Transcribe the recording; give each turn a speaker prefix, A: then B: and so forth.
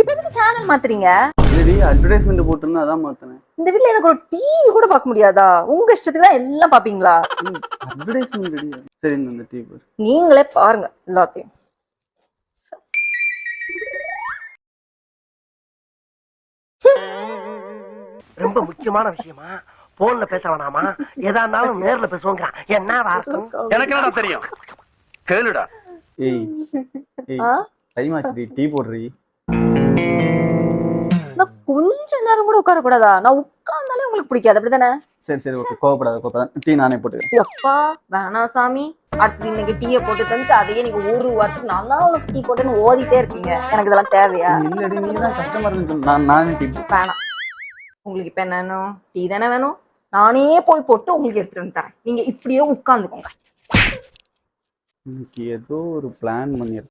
A: இப்ப எதுக்கு சேனல் மாத்துறீங்க?
B: சரி அட்வர்டைஸ்மெண்ட் போட்டுன்னு அதான் மாத்தினேன்.
A: இந்த வீட்ல எனக்கு ஒரு டிவி கூட பார்க்க முடியாதா? உங்க இஷ்டத்துக்கு தான் எல்லாம் பாப்பீங்களா?
B: அட்வர்டைஸ்மெண்ட் கிடையாது. சரி இந்த டிவி
A: நீங்களே பாருங்க எல்லாத்தையும்.
C: ரொம்ப முக்கியமான விஷயமா போன்ல பேச வேணாமா? எதா இருந்தாலும் நேர்ல பேசுவோங்கிறான். என்ன வார்த்தை?
D: எனக்கு என்ன தெரியும், கேளுடா.
B: ஏய் ஏய்
A: ஆ?
B: டைம் ஆச்சு, டீ போடுறீ.
A: நான் கொஞ்ச நேரம் கூட உட்கார கூடாதா? நான் உட்கார்ந்தாலே உங்களுக்கு பிடிக்காது அப்படிதானே?
B: சரி சரி ஓகே, கோவப்படாத. டீ நானே போட்டுக்கிறேன்.
A: எப்பா வேணாம் சாமி. அடுத்தது இன்னைக்கு டீயை போட்டு தந்துட்டு அதையே நீங்க ஒரு வாரத்துக்கு நல்லா உனக்கு டீ போட்டுன்னு ஓதிட்டே இருக்கீங்க. எனக்கு இதெல்லாம் தேவையா?
B: இல்லடி, நீ தான் கஸ்டமர். நானே டீ
A: வேணாம். உங்களுக்கு இப்ப என்ன வேணும்? டீ தானே வேணும்? நானே போய் போட்டு உங்களுக்கு எடுத்துட்டு வந்து தரேன். நீங்க இப்படியே உட்கார்ந்துக்கோங்க.
B: இன்னைக்கு ஏதோ ஒரு பிளான் பண்ணிருக்கேன்.